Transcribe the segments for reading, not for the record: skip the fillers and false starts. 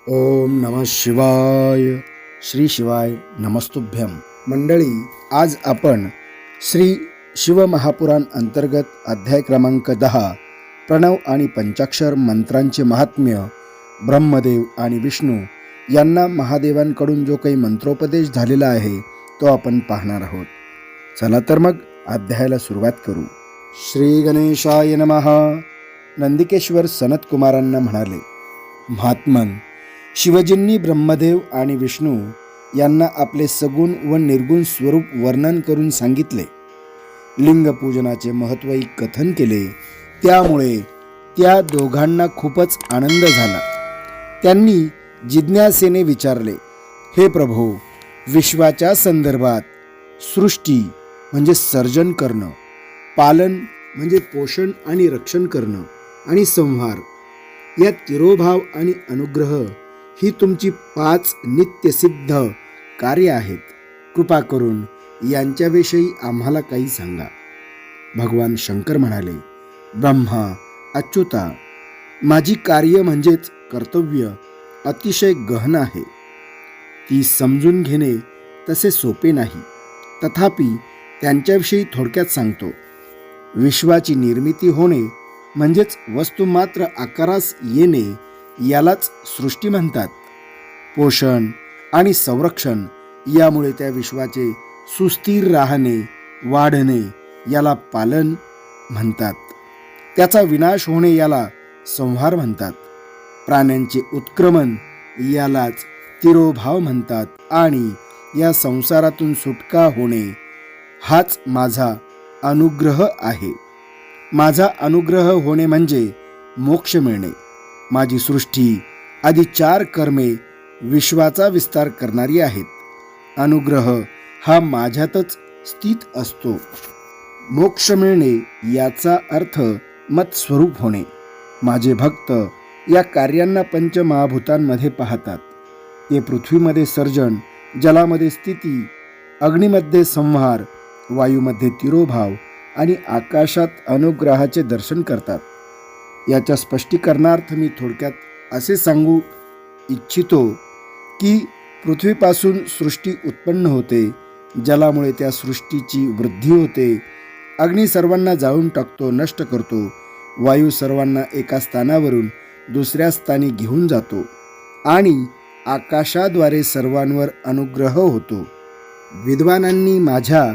ओम नमः शिवाय. श्री शिवाय नमस्तुभ्यम. मंडळी, आज आपण श्री शिवमहापुराण अंतर्गत अध्याय क्रमांक 10 प्रणव आणि पंचाक्षर मंत्रांचे महात्म्य, ब्रह्मदेव आणि विष्णू यांना महादेवांकडून जो काही मंत्रोपदेश झालेला आहे तो आपण पाहणार आहोत. चला तर मग अध्यायाला सुरुवात करू. श्री गणेशाय नमः. नंदिकेश्वर सनत कुमारांना म्हणाले, महात्मन, शिवजींनी ब्रह्मदेव आणि विष्णू यांना आपले सगुण व निर्गुण स्वरूप वर्णन करून सांगितले. लिंगपूजनाचे महत्त्वही कथन केले. त्यामुळे त्या दोघांना खूपच आनंद झाला. त्यांनी जिज्ञासेने विचारले, हे प्रभो, विश्वाच्या संदर्भात सृष्टी म्हणजे सर्जन करणं, पालन म्हणजे पोषण आणि रक्षण करणं, आणि संहार या तिरोभाव आणि अनुग्रह ही तुमची 5 नित्यसिद्ध कार्य आहेत. कृपा करून यांच्याविषयी आम्हाला काही सांगा. भगवान शंकर म्हणाले, ब्रह्मा, अच्युता, माझी कार्य म्हणजेच कर्तव्य अतिशय गहन आहे. ती समजून घेणे तसे सोपे नाही. तथापि त्यांच्याविषयी थोडक्यात सांगतो. विश्वाची निर्मिती होणे म्हणजेच वस्तू मात्र आकारास येणे यालाच सृष्टी म्हणतात. पोषण आणि संरक्षण यामुळे त्या विश्वाचे सुस्थिर राहणे, वाढणे याला पालन म्हणतात. त्याचा विनाश होणे याला संहार म्हणतात. प्राण्यांचे उत्क्रमण यालाच तिरोभाव म्हणतात. आणि या संसारातून सुटका होणे हाच माझा अनुग्रह आहे. माझा अनुग्रह होणे म्हणजे मोक्ष मिळणे. माझी सृष्टी आधी 4 कर्मे विश्वाचा विस्तार करणारी आहेत. अनुग्रह हा माझ्यातच स्थित असतो. मोक्ष मिळणे याचा अर्थ मत्स्वरूप होणे. माझे भक्त या कार्यांना पंचमहाभूतांमध्ये पाहतात. ते पृथ्वीमध्ये सर्जन, जलामध्ये स्थिती, अग्नीमध्ये संहार, वायूमध्ये तिरोभाव आणि आकाशात अनुग्रहाचे दर्शन करतात. याच्या स्पष्टीकरणार्थ मी थोडक्यात असे सांगू इच्छितो की पृथ्वीपासून सृष्टी उत्पन्न होते. जलामुळे त्या सृष्टीची वृद्धी होते. अग्नी सर्वांना जाळून टाकतो, नष्ट करतो. वायू सर्वांना एका स्थानावरून दुसऱ्या स्थानी घेऊन जातो. आणि आकाशाद्वारे सर्वांवर अनुग्रह होतो. विद्वानांनी माझ्या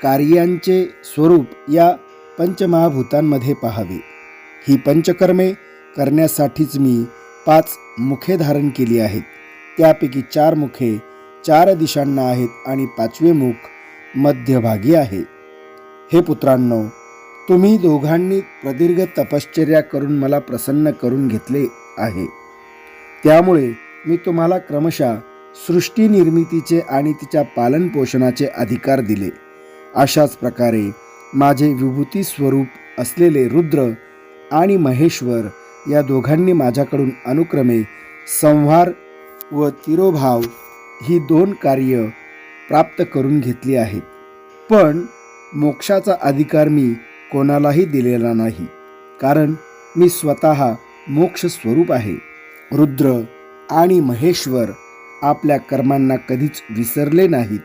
कार्यांचे स्वरूप या पंचमहाभूतांमध्ये पाहावे. ही पंचकर्मे करण्यासाठीच मी 5 मुखे धारण केली आहेत. त्यापैकी 4 मुखे 4 दिशांना आहेत आणि 5वे मुख मध्यभागी आहे. हे पुत्रांनो, तुम्ही दोघांनी प्रदीर्घ तपश्चर्या करून मला प्रसन्न करून घेतले आहे. त्यामुळे मी तुम्हाला क्रमशः सृष्टी निर्मितीचे आणि तिच्या पालनपोषणाचे अधिकार दिले. अशाच प्रकारे माझे विभूती स्वरूप असलेले रुद्र आणि महेश्वर या दोघांनी माझ्याकडून अनुक्रमे संहार व तिरोभाव ही 2 कार्य प्राप्त करून घेतली आहेत. पण मोक्षाचा अधिकार मी कोणालाही दिलेला नाही, कारण मी स्वतः मोक्ष स्वरूप आहे. रुद्र आणि महेश्वर आपल्या कर्मांना कधीच विसरले नाहीत.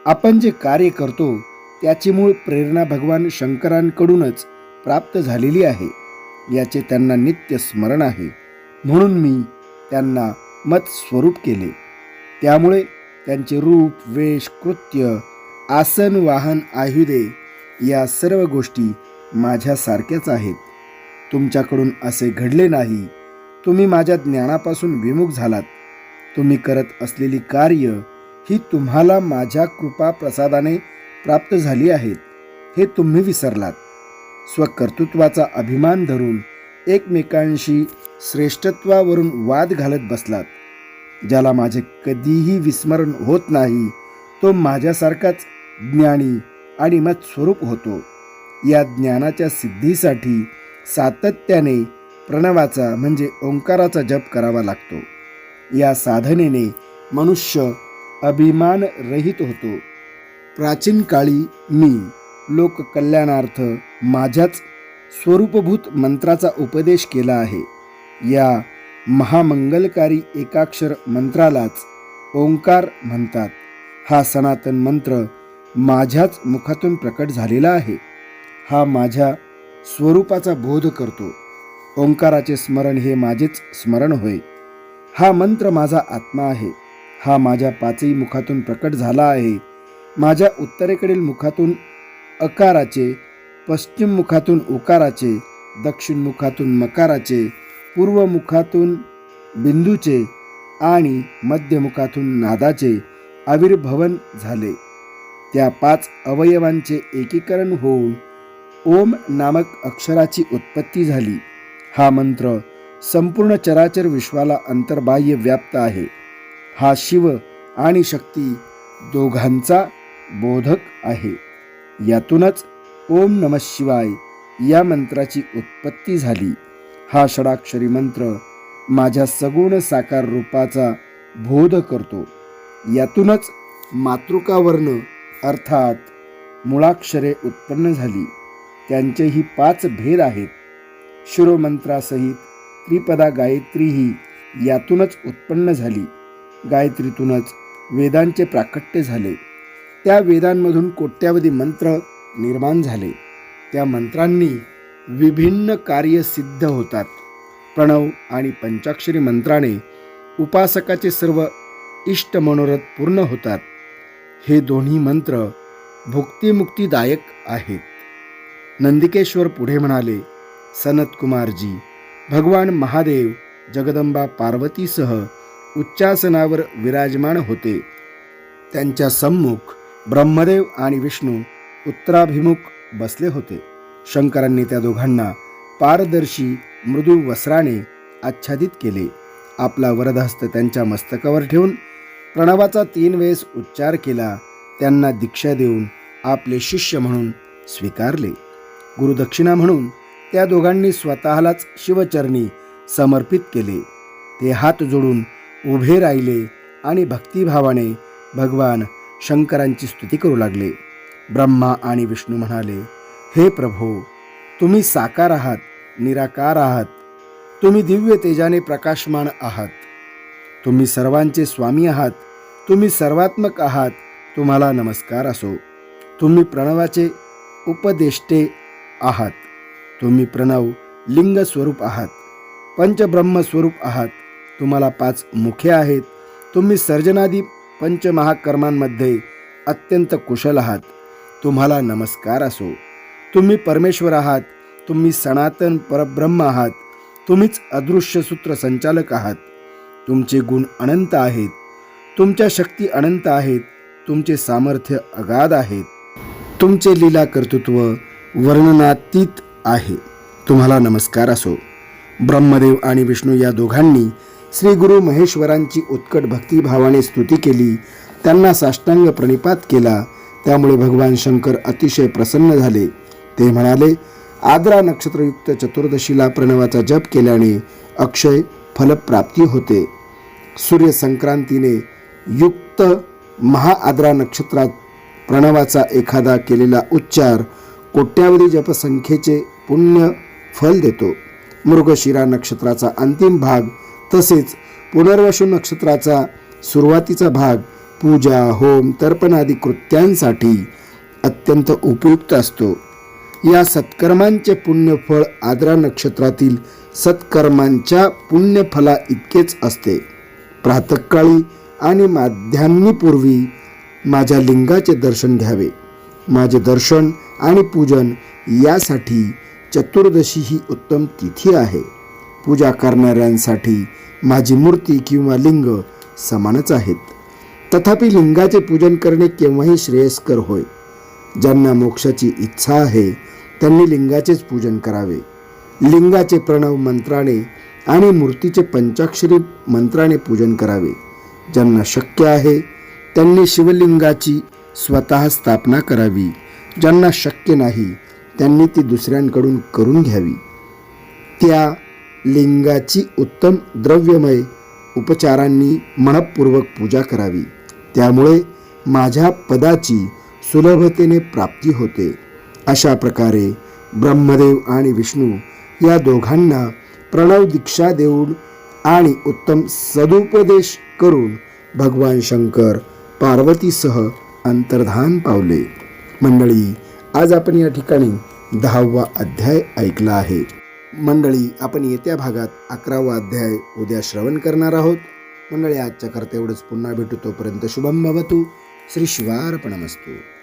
आपण जे कार्य करतो त्याची मूळ प्रेरणा भगवान शंकरांकडूनच प्राप्त झालेली आहे. याचे त्यांना नित्य स्मरण आहे. म्हणून मी त्यांना मत स्वरूप केले. त्यामुळे त्यांचे रूप, वेश, कृत्य, आसन, वाहन, आयुधे या सर्व गोष्टी माझ्यासारख्याच आहेत. तुमच्याकडून असे घडले नाही. तुम्ही माझ्या ज्ञानापासून विमुख झालात. तुम्ही करत असलेली कार्य ही तुम्हाला माझ्या कृपा प्रसादाने प्राप्त झाली आहेत, हे तुम्ही विसरलात. स्वकर्तृत्वाचा अभिमान धरून एकमेकांशी श्रेष्ठत्वावरून वाद घालत बसलात. ज्याला माझे कधीही विस्मरण होत नाही तो माझ्यासारखाच ज्ञानी आणि मत्स्वरूप होतो. या ज्ञानाच्या सिद्धीसाठी सातत्याने प्रणवाचा म्हणजे ओंकाराचा जप करावा लागतो. या साधनेने मनुष्य अभिमान रहित होतो. प्राचीन काळी मी लोककल्याणार्थ माझ्याच स्वरूपभूत मंत्राचा उपदेश केला आहे. या महामंगलकारी एकाक्षर मंत्रालाच ओंकार म्हणतात. हा सनातन मंत्र माझ्याच मुखातून प्रकट झालेला आहे. हा माझ्या स्वरूपाचा बोध करतो. ओंकाराचे स्मरण हे माझेच स्मरण होय. हा मंत्र माझा आत्मा आहे. हा माझ्या पाचही मुखातून प्रकट झाला आहे. माझ्या उत्तरेकडील मुखातून अकाराचे, पश्चिम मुखातून उकाराचे, दक्षिण मुखातून मकाराचे, पूर्व मुखातून बिंदूचे आणि मध्य मुखातून नादाचे आविर्भवन झाले. त्या 5 अवयवांचे एकीकरण होऊन ओम नामक अक्षराची उत्पत्ती झाली. हा मंत्र संपूर्ण चराचर विश्वाला अंतर्बाह्य व्याप्त आहे. हा शिव आणि शक्ती दोघांचा बोधक आहे. यातूनच ओम नमः शिवाय या मंत्राची उत्पत्ती झाली. हा षडाक्षरी मंत्र माझ्या सगुण साकार रूपाचा बोध करतो. यातूनच मातृकावर्ण अर्थात मुळाक्षरे उत्पन्न झाली. त्यांचेही 5 भेद आहेत. शिरोमंत्रासहित त्रिपदा गायत्री ही यातूनच उत्पन्न झाली. गायत्रीतूनच वेदांचे प्राकट्य झाले. त्या वेदांमधून कोट्यावधी मंत्र निर्माण झाले. त्या मंत्रांनी विभिन्न कार्य सिद्ध होतात. प्रणव आणि पंचाक्षरी मंत्राने उपासकाचे सर्व इष्ट मनोरथ पूर्ण होतात. हे दोन्ही मंत्र भुक्तिमुक्तिदायक आहेत. नंदिकेश्वर पुढे म्हणाले, सनतकुमारजी, भगवान महादेव जगदंबा पार्वतीसह उच्चासनावर विराजमान होते. त्यांच्या सम्मुख ब्रह्मदेव आणि विष्णू उत्तराभिमुख बसले होते. शंकरांनी त्या दोघांना पारदर्शी मृदू वस्त्राने आच्छादित केले. आपला वरदहस्त त्यांच्या मस्तकावर ठेवून प्रणवाचा 3 वेळेस उच्चार केला. त्यांना दीक्षा देऊन आपले शिष्य म्हणून स्वीकारले. गुरुदक्षिणा म्हणून त्या दोघांनी स्वतःलाच शिवचरणी समर्पित केले. ते हात जोडून उभे राहिले आणि भक्तिभावाने भगवान शंकरांची स्तुती करू लागले. ब्रह्मा आणि विष्णू म्हणाले, हे प्रभो, तुम्ही साकार आहात, निराकार आहात. तुम्ही दिव्य तेजाने प्रकाशमान आहात. तुम्ही सर्वांचे स्वामी आहात. तुम्ही सर्वात्मक आहात. तुम्हाला नमस्कार असो. तुम्ही प्रणवाचे उपदेष्टे आहात. तुम्ही प्रणव लिंग स्वरूप आहात. पंचब्रह्म स्वरूप आहात. तुम्हाला 5 मुखे आहेत. तुम्ही सर्जनादी पंचमहाकर्मांमध्ये अत्यंत कुशल आहात. तुम्हाला नमस्कार असो. तुम्ही परमेश्वर आहात. तुम्ही सनातन परब्रह्म आहात. तुम्हीच अदृश्य सूत्र संचालक आहात. तुमचे गुण अनंत आहेत. तुमच्या शक्ती अनंत आहेत. तुमचे सामर्थ्य अगाध आहेत. तुमचे लीला कर्तृत्व वर्णनातीत आहे. तुम्हाला नमस्कार असो. ब्रह्मदेव आणि विष्णू या दोघांनी श्री गुरु महेश्वरांची उत्कट भक्तिभावाने स्तुती केली. त्यांना साष्टांग प्रणिपात केला. त्यामुळे भगवान शंकर अतिशय प्रसन्न झाले. ते म्हणाले, आद्रा नक्षत्रयुक्त चतुर्दशीला प्रणवाचा जप केल्याने अक्षय फलप्राप्ती होते. सूर्य संक्रांतीने युक्त महाआद्रा नक्षत्रात प्रणवाचा एखादा केलेला उच्चार कोट्यावधी जपसंख्येचे पुण्य फल देतो. मृगशिरा नक्षत्राचा अंतिम भाग तसेच पुनर्वसु नक्षत्राचा सुरुवातीचा भाग पूजा, होम, तर्पणादी कृत्यांसाठी अत्यंत उपयुक्त असतो. या सत्कर्मांचे पुण्यफळ आद्रा नक्षत्रातील सत्कर्मांच्या पुण्यफला इतकेच असते. प्रातःकाळी आणि माध्यान्हीपूर्वी माझ्या लिंगाचे दर्शन घ्यावे. माझे दर्शन आणि पूजन यासाठी चतुर्दशी ही उत्तम तिथी आहे. पूजा करणाऱ्यांसाठी माझी मूर्ती किंवा लिंग समानच आहेत. तथापि लिंगाचे पूजन करणे केव्हाही श्रेयस्कर होय. ज्यांना मोक्षाची इच्छा आहे त्यांनी लिंगाचेच पूजन करावे. लिंगाचे प्रणव मंत्राने आणि मूर्तीचे पंचाक्षरी मंत्राने पूजन करावे. ज्यांना शक्य आहे त्यांनी शिवलिंगाची स्वतः स्थापना करावी. ज्यांना शक्य नाही त्यांनी ती दुसऱ्यांकडून करून घ्यावी. त्या लिंगाची उत्तम द्रव्यमय उपचारांनी मनपूर्वक पूजा करावी. त्यामुळे माझ्या पदाची सुलभतेने प्राप्ती होते. अशा प्रकारे ब्रह्मदेव आणि विष्णू या दोघांना प्रणव दीक्षा देऊन आणि उत्तम सदुपदेश करून भगवान शंकर पार्वतीसह अंतर्धान पावले. मंडळी, आज आपण या ठिकाणी 10वा अध्याय ऐकला आहे. मंडळी, आपण येत्या भागात 11वा अध्याय उद्या श्रवण करणार आहोत. मंडळी, आजच्या करता एवढंच. पुन्हा भेटू. तोपर्यंत शुभम भवतु. श्री शिवार्पणमस्तु.